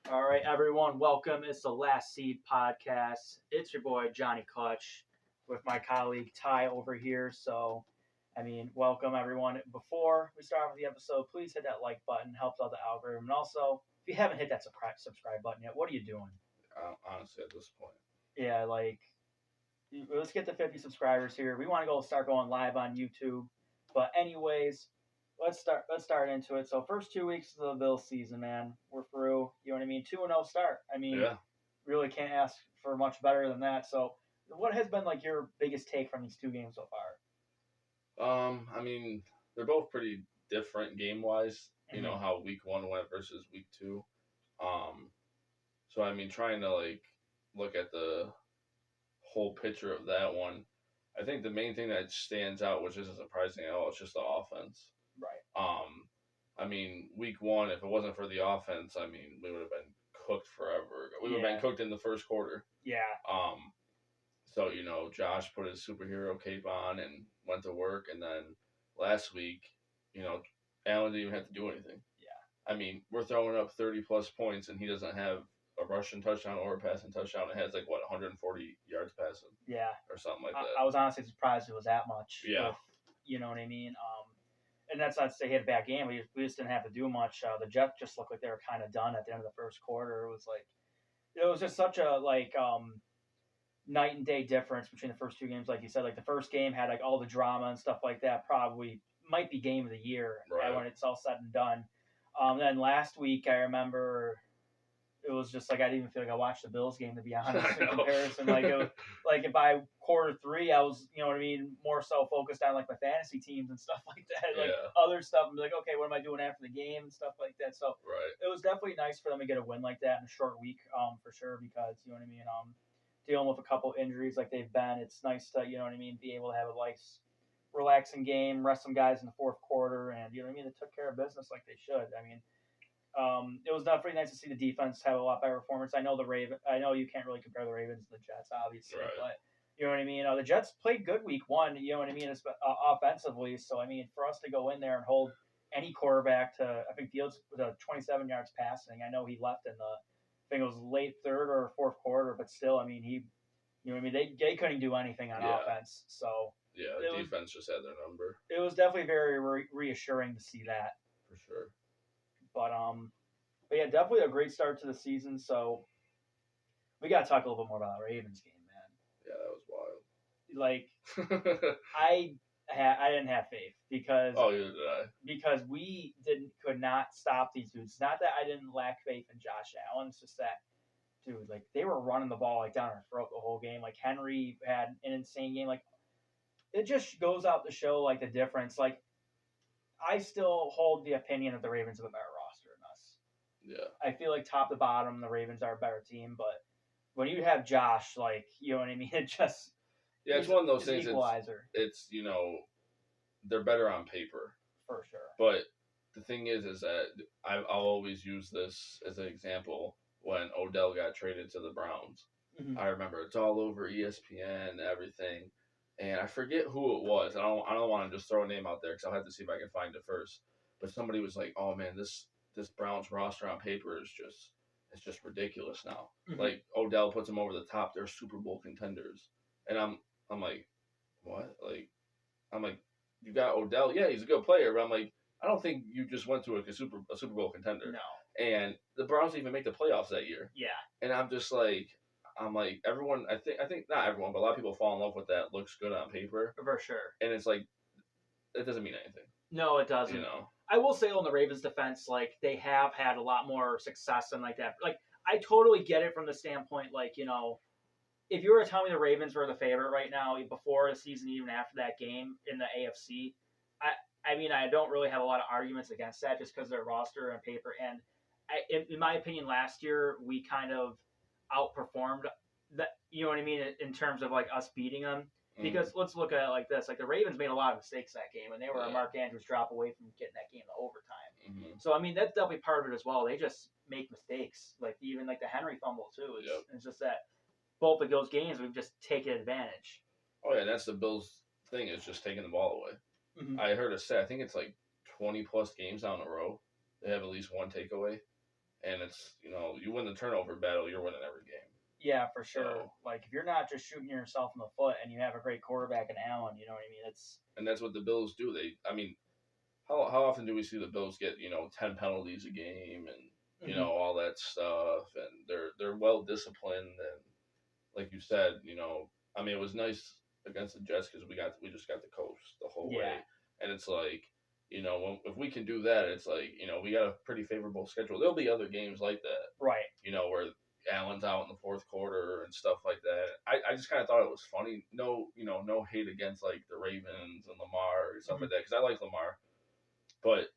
All right, everyone, welcome. It's the Last Seed podcast. It's your boy Johnny Clutch with my colleague Ty over here. Welcome everyone. Before we start with the episode, please hit that like button. Helps out the algorithm. And also, if you haven't hit that subscribe button yet, what are you doing? Honestly, at this point. Yeah, let's get to 50 subscribers here. We want to start going live on YouTube. But anyways, let's start into it. So first 2 weeks of the Bills season, man, we're through. You know what I mean? 2-0 start. Yeah. Really can't ask for much better than that. So what has been like your biggest take from these two games so far? They're both pretty different game wise. You know Mhm. how week one went versus week two. Trying to look at the whole picture of that one, I think the main thing that stands out, which isn't surprising at all, is just the offense. Right. Week one, if it wasn't for the offense, we would have been cooked forever. We would have been cooked in the first quarter. Yeah. Josh put his superhero cape on and went to work, and then last week, Allen didn't even have to do anything. Yeah. We're throwing up 30 plus points, and he doesn't have a rushing touchdown or a passing touchdown. It has 140 yards passing. Yeah. Or something like that. I was honestly surprised it was that much. Yeah. You know what I mean? And that's not to say he had a bad game. We just didn't have to do much. The Jets just looked like they were kind of done at the end of the first quarter. It was just such a night and day difference between the first two games. Like you said, the first game had all the drama and stuff like that. Probably might be game of the year when it's all said and done. Then last week, I remember it was just I didn't even feel like I watched the Bills game, to be honest. In comparison, if by quarter three, I was more so focused on my fantasy teams and stuff like that, other stuff. And okay, what am I doing after the game and stuff like that. So it was definitely nice for them to get a win like that in a short week, for sure, because dealing with a couple injuries like they've been, it's nice to be able to have a nice relaxing game, rest some guys in the fourth quarter, and they took care of business like they should. It was definitely nice to see the defense have a lot better performance. I know you can't really compare the Ravens to the Jets, obviously, but you know what I mean. The Jets played good week one. You know what I mean, offensively. So for us to go in there and hold any quarterback to, I think Fields with 27 yards passing. I know he left in I think it was late third or fourth quarter, but still, they couldn't do anything on offense. So the defense just had their number. It was definitely very reassuring to see that, for sure. But yeah, definitely a great start to the season. So we got to talk a little bit more about the Ravens game, man. Yeah, that was wild. I didn't have faith because neither did I. Because we could not stop these dudes. Not that I didn't lack faith in Josh Allen. It's just that, dude, they were running the ball down our throat the whole game. Henry had an insane game. It just goes out to show the difference. I still hold the opinion that the Ravens have a better roster than us. Yeah. I feel top to bottom, the Ravens are a better team, but when you have Josh, you know what I mean? It just it's one of those things. Equalizer. It's they're better on paper for sure. But the thing is that I'll always use this as an example when Odell got traded to the Browns. Mm-hmm. I remember it's all over ESPN, everything. And I forget who it was. I don't want to just throw a name out there because I'll have to see if I can find it first. But somebody was like, "Oh man, this Browns roster on paper is just ridiculous now." Mm-hmm. Odell puts them over the top. They're Super Bowl contenders. And I'm like, what? I'm like, you got Odell? Yeah, he's a good player. But I'm like, I don't think you just went to a Super Bowl contender. No. And the Browns didn't even make the playoffs that year. Yeah. And I'm like everyone. I think not everyone, but a lot of people fall in love with that. Looks good on paper, for sure. And it's it doesn't mean anything. No, it doesn't. I will say on the Ravens' defense, they have had a lot more success and that. I totally get it from the standpoint, if you were to tell me the Ravens were the favorite right now before the season, even after that game in the AFC, I don't really have a lot of arguments against that just because their roster and paper. And in my opinion, last year we kind of outperformed that. You know what I mean in terms of us beating them. Because let's look at it like this: the Ravens made a lot of mistakes that game, and they were a Mark Andrews drop away from getting that game to overtime. Mm-hmm. So that's definitely part of it as well. They just make mistakes, even the Henry fumble too. It's just that both of those games we've just taken advantage. Oh yeah, that's the Bills' thing, is just taking the ball away. Mm-hmm. I heard a stat. I think it's 20 plus games down the row they have at least one takeaway. and it's you win the turnover battle, you're winning every game. Yeah, for sure. So, Like if you're not just shooting yourself in the foot and you have a great quarterback in Allen, you know what I mean? It's and that's what the Bills do. I mean, how often do we see the Bills get 10 penalties a game and mhm. all that stuff, and they're well disciplined, and like you said, I mean, it was nice against the Jets because we just got the coast the whole way, Yeah, and it's like if we can do that, it's like we got a pretty favorable schedule. There'll be other games like that, right. where Allen's out in the fourth quarter and stuff like that. I just kind of thought it was funny. No, no hate against like the Ravens and Lamar and stuff Mhm. like that because I like Lamar, but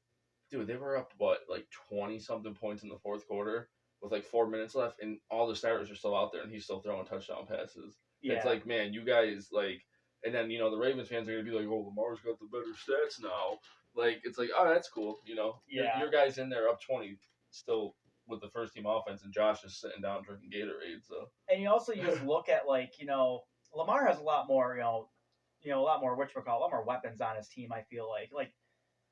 dude, they were up like 20 something points in the fourth quarter with like 4 minutes left, and all the starters are still out there, and he's still throwing touchdown passes. It's Yeah. like, man, you guys like, and then the Ravens fans are gonna be like, oh, Lamar's got the better stats now. Like, it's like, oh, that's cool. Yeah. Your guys in there up 20 still with the first team offense, and Josh is sitting down drinking Gatorade. So And you just look at like, Lamar has a lot more, a lot more a lot more weapons on his team, I feel like. Like,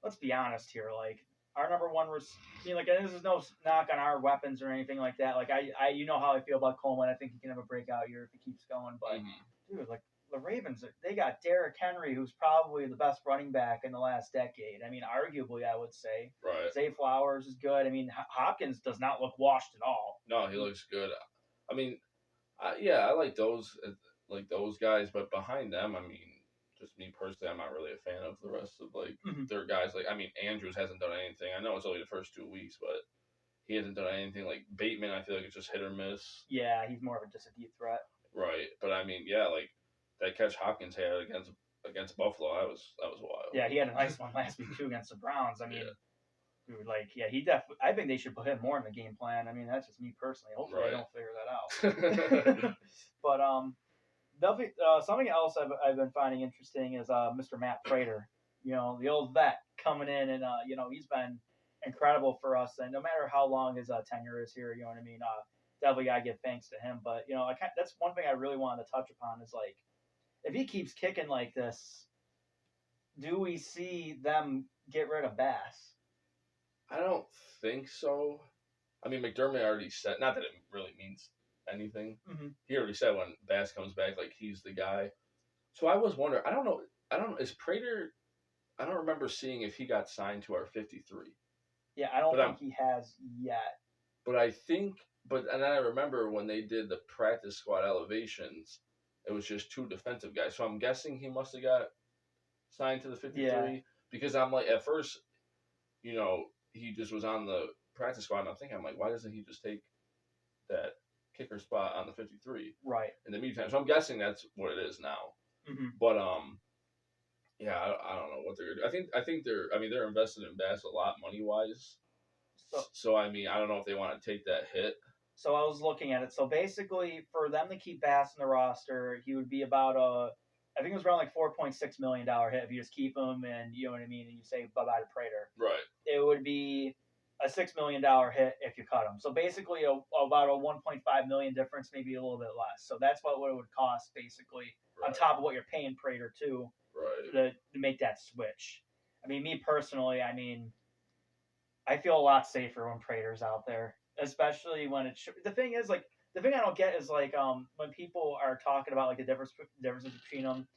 let's be honest here, like our number one like, and this is no knock on our weapons or anything like that. Like you know how I feel about Coleman. I think he can have a breakout year if he keeps going. But mhm, dude, like the Ravens, they got Derrick Henry, who's probably the best running back in the last decade. I mean, arguably, I would say. right. Zay Flowers is good. I mean, Hopkins does not look washed at all. No, he looks good. I mean, yeah, I like those guys, but behind them, I mean, just me personally, I'm not really a fan of the rest of like Mhm. their guys. Like, I mean, Andrews hasn't done anything. I know it's only the first 2 weeks, but he hasn't done anything. Like Bateman, I feel like it's just hit or miss. Yeah, he's more of a just a deep threat. Right, but I mean, yeah, like that catch Hopkins had against Buffalo, that was wild. Yeah, he had a nice one last week too against the Browns. I mean, Yeah, dude, like, yeah, he definitely. I think they should put him more in the game plan. I mean, that's just me personally. Hopefully, they right. don't figure that out. But something else I've been finding interesting is Mr. Matt Prater. The old vet coming in, and he's been incredible for us. And no matter how long his tenure is here, you know what I mean. Definitely gotta give thanks to him. But that's one thing I really wanted to touch upon is like if he keeps kicking like this, do we see them get rid of Bass? I don't think so. I mean, McDermott already said, not that it really means anything. Mm-hmm. He already said when Bass comes back, like he's the guy. So I was wondering. I don't know. I don't know. Is Prater? I don't remember seeing if he got signed to our 53. Yeah, I don't But think he has yet. but I think. And then I remember when they did the practice squad elevations, it was just two defensive guys. So I'm guessing he must have got signed to the 53 Yeah, because I'm like at first, he just was on the practice squad, and I'm like, why doesn't he just take that kicker spot on the 53 right. in the meantime? So I'm guessing that's what it is now. Mm-hmm. But yeah, I don't know what they're gonna do. I think they're invested in Bass a lot money wise. So, So I mean, I don't know if they want to take that hit. so I was looking at it. So basically, for them to keep Bass in the roster, he would be about I think it was around like $4.6 million hit if you just keep him, and you know what I mean, and you say bye bye to Prater. Right. It would be a $6 million hit if you cut him. So basically, about a 1.5 million difference, maybe a little bit less. So that's what it would cost basically on Right. top of what you're paying Prater too Right. to make that switch. I mean, me personally, I mean, I feel a lot safer when Prater's out there, especially when it's the thing is like the thing I don't get is like when people are talking about like the differences between them,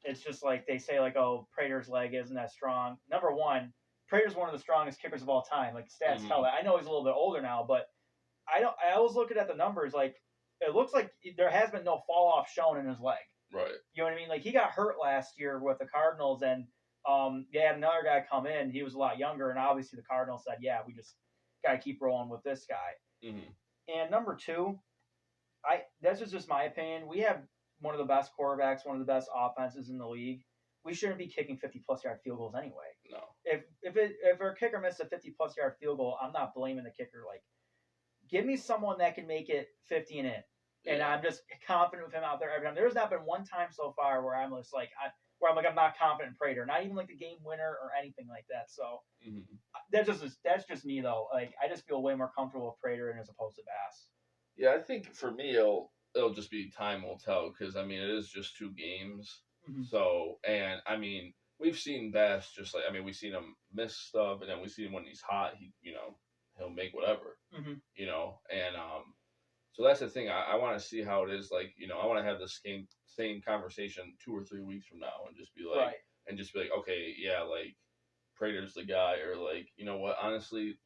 it's just like they say like oh Prater's leg isn't that strong. Number one, Prater's one of the strongest kickers of all time. Like stats tell Mm-hmm. that. I know he's a little bit older now, but I don't. I was looking at the numbers like it looks like there has been no fall off shown in his leg. Right. You know what I mean? Like he got hurt last year with the Cardinals, and they had another guy come in. He was a lot younger, and obviously the Cardinals said, "Yeah, we just got to keep rolling with this guy." Mm-hmm. And number two, this is just my opinion. We have one of the best quarterbacks, one of the best offenses in the league. We shouldn't be kicking 50-plus yard field goals anyway. No. If our kicker missed a 50-plus yard field goal, I'm not blaming the kicker. Like, give me someone that can make it 50 and in. And Yeah. I'm just confident with him out there every time. There's not been one time so far where I'm just like, I'm not confident in Prater, not even like the game winner or anything like that. So Mm-hmm. that's just me though. Like I just feel way more comfortable with Prater as opposed to Bass. Yeah, I think for me it'll just be time will tell because I mean it is just 2 games. Mm-hmm. So and I mean we've seen Bass just like I mean we've seen him miss stuff and then we see him when he's hot he'll make whatever, Mm-hmm. And so that's the thing. I want to see how it is. Like, I want to have this same conversation 2 or 3 weeks from now, and just be like, Right. okay, yeah, like Prater's the guy, or like, you know what? Honestly,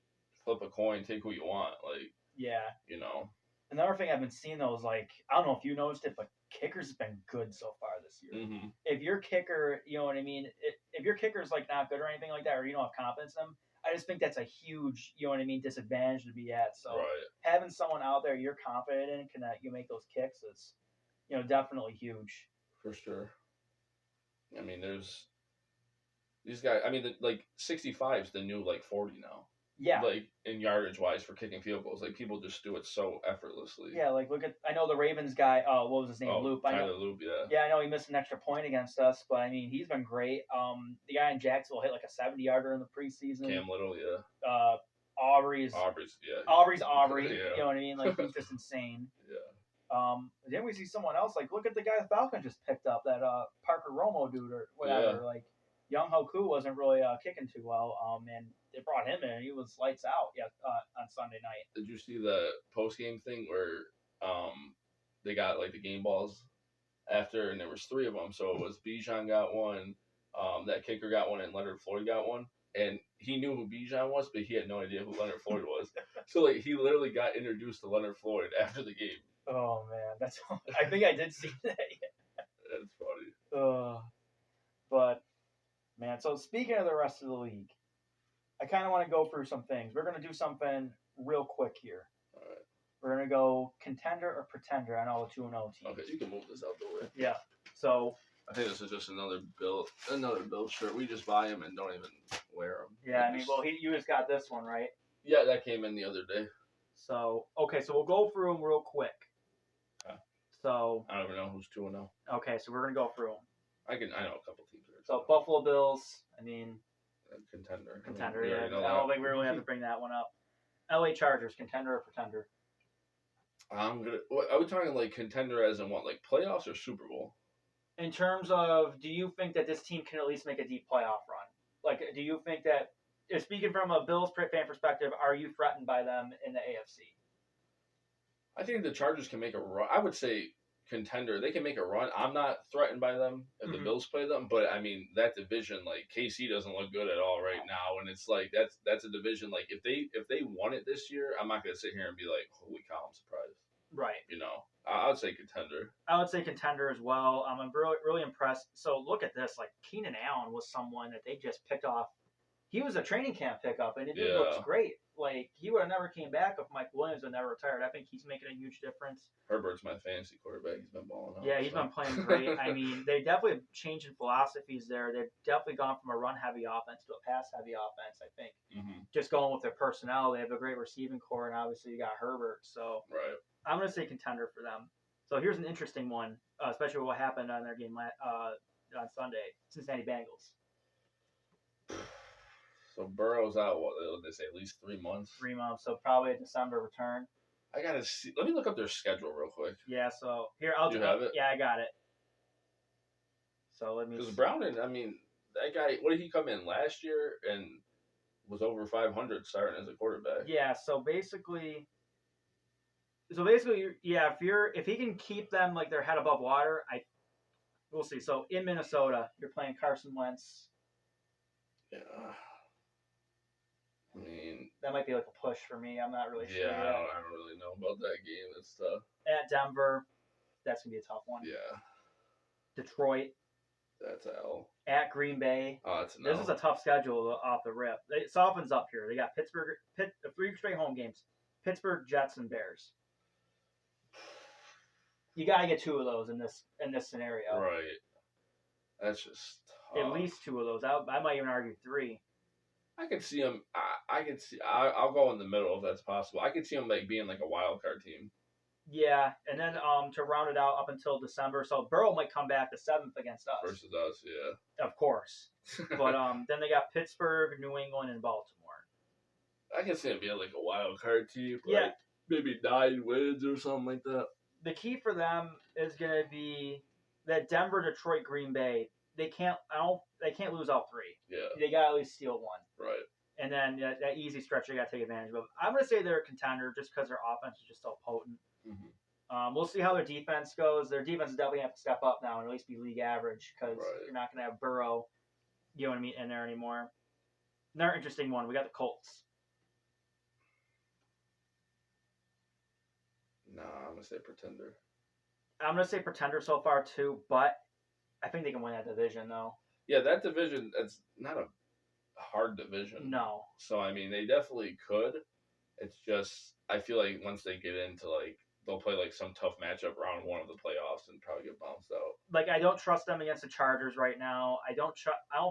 flip a coin, take who you want. Like, Yeah. you know. Another thing I've been seeing though is like, I don't know if you noticed it, but kickers have been good so far this year. Mm-hmm. If your kicker, you know what I mean, if your kicker's like not good or anything like that, or you don't have confidence in them, I just think that's a huge, you know what I mean, disadvantage to be at. So Right. having someone out there you're confident in can you make those kicks is, definitely huge. For sure. I mean, there's these guys. I mean, like 65 is the new like 40 now. Yeah. Like in yardage wise for kicking field goals, like people just do it so effortlessly. Yeah, like look at I know the Ravens guy. What was his name? Loop. Tyler Loop. Yeah. Yeah, I know he missed an extra point against us, but I mean he's been great. The guy in Jacksonville hit like a 70-yarder in the preseason. Cam Little. Yeah. Aubrey's. Yeah. Aubrey. Yeah. You know what I mean? Like he's just insane. Yeah. Then we see someone else. Like look at the guy the Falcons just picked up, that Parker Romo dude or whatever. Yeah. Like Young Hoku wasn't really kicking too well. And they brought him in. He was lights out. Yeah, on Sunday night. Did you see the post game thing where they got like the game balls after, and there was 3 of them. So it was Bijan got one, that kicker got one, and Leonard Floyd got one. And he knew who Bijan was, but he had no idea who Leonard Floyd was. So like he literally got introduced to Leonard Floyd after the game. Oh man, that's. I think I did see that. That's funny. But man, so speaking of the rest of the league, I kind of want to go through some things. We're gonna do something real quick here. All right. We're gonna go contender or pretender on all the 2-0 teams. Okay, you can move this out the way. Yeah. So. I think this is just another Bill shirt. We just buy them and don't even wear them. Yeah, I mean, well, you just got this one, right? Yeah, that came in the other day. So, okay, so we'll go through them real quick. Okay. So. I don't even know who's 2-0. Okay, so we're gonna go through them. I know a couple teams there. So Buffalo Bills. I mean. Contender. Contender. Yeah. I don't think we really have to bring that one up. LA Chargers, contender or pretender? Are we talking like contender as in what, like playoffs or Super Bowl? In terms of, do you think that this team can at least make a deep playoff run? Like, do you think that, speaking from a Bills fan perspective, are you threatened by them in the AFC? I think the Chargers can make a run. I would say contender. They can make a run. I'm not threatened by them if the Bills play them, but I mean that division, like KC doesn't look good at all right now, and it's like that's a division. Like if they won it this year, I'm not gonna sit here and be like, holy cow, I'm surprised. Right. I would say contender. I would say contender as well. I'm really, really impressed. So look at this. Like Keenan Allen was someone that they just picked off. He was a training camp pickup, and it looks great. Like he would have never came back if Mike Williams had never retired. I think he's making a huge difference. Herbert's my fantasy quarterback. He's been balling out. Yeah, he's been playing great. I mean, they definitely have changing philosophies there. They've definitely gone from a run-heavy offense to a pass-heavy offense, I think. Mm-hmm. Just going with their personnel. They have a great receiving core, and obviously you got Herbert. So right. I'm going to say contender for them. So here's an interesting one, especially what happened on their game on Sunday. Cincinnati Bengals. So Burrow's out, what did they say, at least 3 months? 3 months, so probably a December return. I got to see. Let me look up their schedule real quick. Yeah, so here, I'll do you have it? Yeah, I got it. So let me. Because Browning, I mean, that guy, what did he come in last year and was over 500 starting as a quarterback? Yeah, so basically, yeah, if he can keep them like their head above water, we'll see. So in Minnesota, you're playing Carson Wentz. Yeah. I mean, that might be like a push for me. I'm not really sure. Yeah, I don't really know about that game. It's tough. At Denver, that's gonna be a tough one. Yeah. Detroit. That's L. At Green Bay. Oh, that's an This L. is a tough schedule off the rip. It softens up here. They got Pittsburgh, 3 straight home games. Pittsburgh, Jets, and Bears. You gotta get 2 of those in this scenario. Right. That's just tough. At least 2 of those. I might even argue 3. I could see them. I'll go in the middle if that's possible. I could see them like being like a wild card team. Yeah, and then to round it out up until December, so Burrow might come back the 7th against us. Versus us, yeah. Of course. But then they got Pittsburgh, New England, and Baltimore. I can see them being like a wild card team. Yeah. Like maybe 9 wins or something like that. The key for them is going to be that Denver, Detroit, Green Bay. They can't lose all 3. Yeah. They got to at least steal 1. Right. And then that easy stretch they got to take advantage of. I'm going to say they're a contender just because their offense is just so potent. Mm-hmm. We'll see how their defense goes. Their defense is definitely have to step up now and at least be league average because you're not going to have Burrow, you know what I mean, in there anymore. Another interesting one. We got the Colts. Nah, I'm gonna say pretender. I'm going to say pretender so far too, but I think they can win that division though. Yeah, that division, it's not a hard division. No. So, I mean, they definitely could. It's just, I feel like once they get into, like, they'll play, like, some tough matchup round one of the playoffs and probably get bounced out. Like, I don't trust them against the Chargers right now. I don't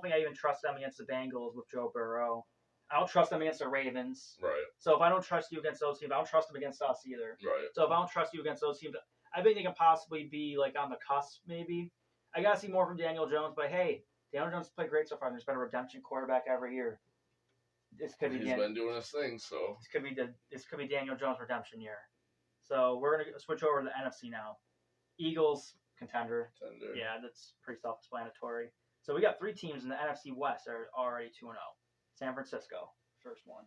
think I even trust them against the Bengals with Joe Burrow. I don't trust them against the Ravens. Right. So if I don't trust you against those teams, I don't trust them against us either. Right. So if I don't trust you against those teams, I think they can possibly be, like, on the cusp maybe. I got to see more from Daniel Jones, but hey, Daniel Jones played great so far. There's been a redemption quarterback every year. This could be He's been doing his thing, so this could be Daniel Jones' redemption year. So we're gonna switch over to the NFC now. Eagles contender. Yeah, that's pretty self-explanatory. So we got 3 teams in the NFC West that are already 2-0. San Francisco, first one.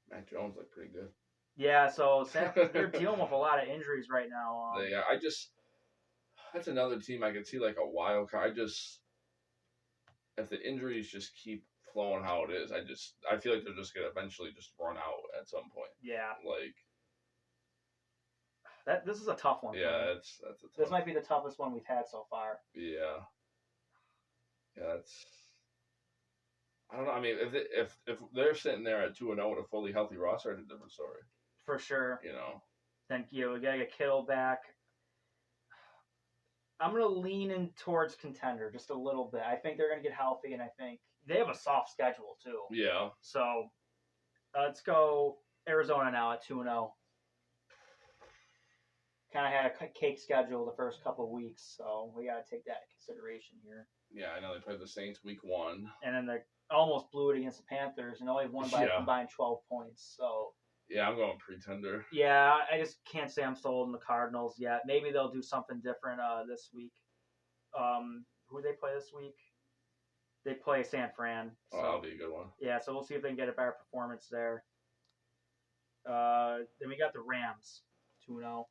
Mac Jones looked pretty good. Yeah, so they're dealing with a lot of injuries right now. That's another team I could see like a wild card. If the injuries just keep flowing how it is, I feel like they're just gonna eventually just run out at some point. Yeah. Like this is a tough one. Yeah, that's a tough. This might be the toughest one we've had so far. Yeah. Yeah, I don't know. I mean, if they're sitting there at 2-0 with a fully healthy roster, it's a different story. For sure. You know. Thank you. We gotta get Kittle back. I'm gonna lean in towards contender just a little bit. I think they're gonna get healthy, and I think they have a soft schedule too. Yeah. So let's go Arizona now at 2-0. Kind of had a cake schedule the first couple of weeks, so we got to take that into consideration here. Yeah, I know they played the Saints week 1. And then they almost blew it against the Panthers and only won by a combined 12 points. So yeah, I'm going pretender. Yeah, I just can't say I'm sold on the Cardinals yet. Maybe they'll do something different this week. Who do they play this week? They play San Fran. So, that'll be a good one. Yeah, so we'll see if they can get a better performance there. Then we got the Rams, 2-0.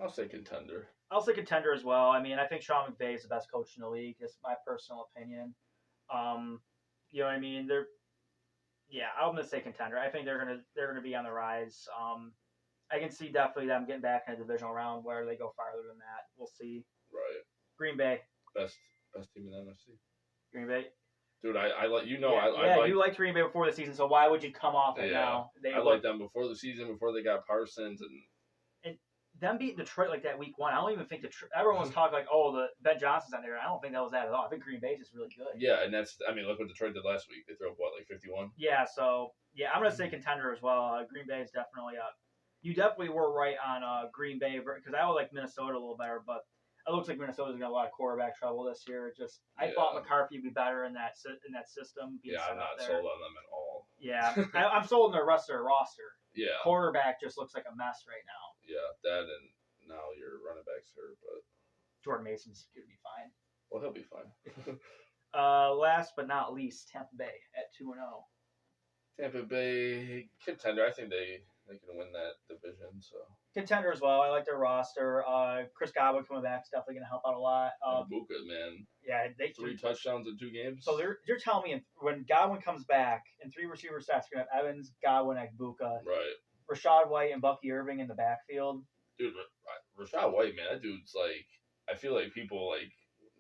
I'll say contender. I'll say contender as well. I mean, I think Sean McVay is the best coach in the league. It's my personal opinion. You know what I mean? I'm gonna say contender. I think they're gonna be on the rise. I can see definitely them getting back in a divisional round where they go farther than that. We'll see. Right. Green Bay. Best team in the NFC. Green Bay. Dude, I let you know. You liked Green Bay before the season, so why would you come off it now? I liked them before the season, before they got Parsons and them beat Detroit like that week 1. I don't even think everyone was talking like, the Ben Johnson's on there. I don't think that was that at all. I think Green Bay's just really good. Yeah, and look what Detroit did last week. They threw up, like 51? Yeah, so, I'm going to say contender as well. Green Bay is definitely up. You definitely were right on Green Bay, because I would like Minnesota a little better, but it looks like Minnesota's got a lot of quarterback trouble this year. I thought McCarthy would be better in that system. I'm not sold on them at all. Yeah, I'm sold on the rest of their roster. Yeah. Quarterback just looks like a mess right now. Yeah, that and now your running back's hurt, but Jordan Mason's going to be fine. Well, he'll be fine. Last but not least, Tampa Bay at 2-0. Tampa Bay contender. I think they can win that division. So contender as well. I like their roster. Chris Godwin coming back is definitely going to help out a lot. Buka, man. Yeah, they 3 touchdowns in 2 games. So you're telling me when Godwin comes back in 3 receiver sets, you're going to have Evans, Godwin, Buka, right? Rashad White and Bucky Irving in the backfield. Dude, Rashad White, man, that dude's like. I feel like people like.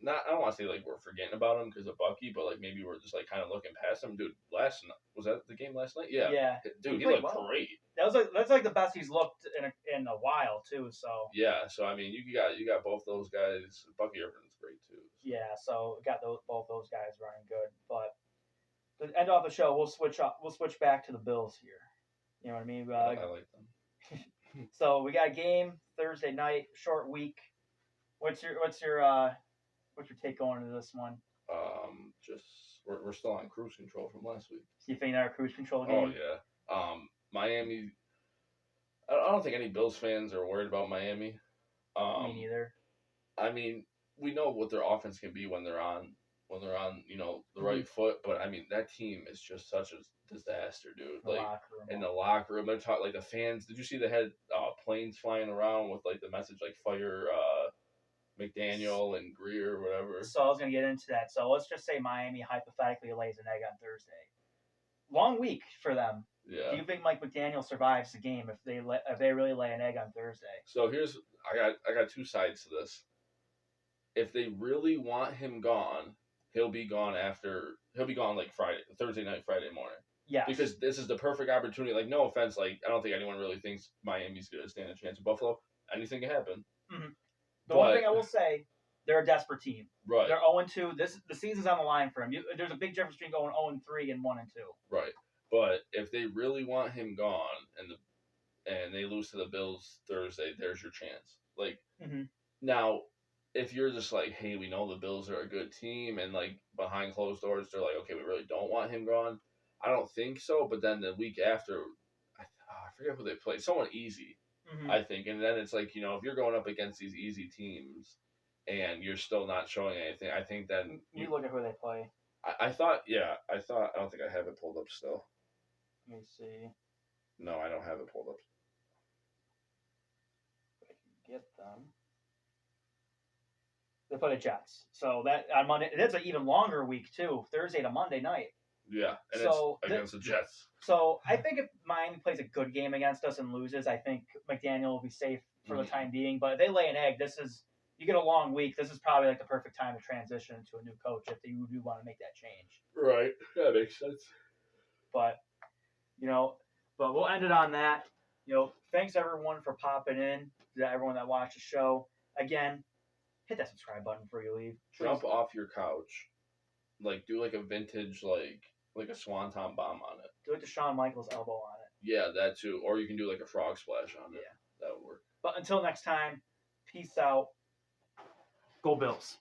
I don't want to say like we're forgetting about him because of Bucky, but like maybe we're just like kind of looking past him. Dude, was that the game last night? Yeah. Yeah. Dude, he looked great. That's like the best he's looked in a while too. So. Yeah. So I mean, you got both those guys. Bucky Irvin's great too. So. Yeah. So got both those guys running good, but to end off the show, we'll switch back to the Bills here. You know what I mean? I like them. So we got a game Thursday night, short week. What's your take going into this one? Just we're still on cruise control from last week. So you think they're a cruise control game? Oh yeah. Miami. I don't think any Bills fans are worried about Miami. Me neither. I mean, we know what their offense can be when they're on the right foot. But I mean, that team is just such a disaster, dude. The Like locker room. in the locker room, they're talking like the fans. Did you see they had planes flying around with like the message like fire McDaniel and Greer or whatever? So I was going to get into that. So let's just say Miami hypothetically lays an egg on Thursday. Long week for them. Yeah. Do you think Mike McDaniel survives the game if they really lay an egg on Thursday? So I got two sides to this. If they really want him gone, he'll be gone like Thursday night, Friday morning. Yes. Because this is the perfect opportunity. Like, no offense, like I don't think anyone really thinks Miami's gonna stand a chance in Buffalo. Anything can happen. Mm-hmm. The one thing I will say, they're a desperate team. Right. They're 0-2. The season's on the line for him. There's a big difference between going 0-3 and 1-2. Right. But if they really want him gone and they lose to the Bills Thursday, there's your chance. Like now, if you're just like, hey, we know the Bills are a good team, and like behind closed doors, they're like, okay, we really don't want him gone. I don't think so. But then the week after, I forget who they played. Someone easy, I think. And then it's like, if you're going up against these easy teams and you're still not showing anything, I think then you look at who they play. I thought, I don't think I have it pulled up still. Let me see. No, I don't have it pulled up. I can get them. They play the Jets. So that on Monday, it's an even longer week too. Thursday to Monday night. Yeah, and so it's against the Jets. So I think if Miami plays a good game against us and loses, I think McDaniel will be safe for the time being. But if they lay an egg, you get a long week. This is probably like the perfect time to transition to a new coach if you do want to make that change. Right, that makes sense. But we'll end it on that. Thanks everyone for popping in. To everyone that watched the show. Again, hit that subscribe button before you leave. Jump off your couch, like do like a vintage like a swanton bomb on it. Do it to Shawn Michaels' elbow on it. Yeah, that too. Or you can do like a frog splash on it. Yeah, that would work. But until next time, peace out. Go Bills.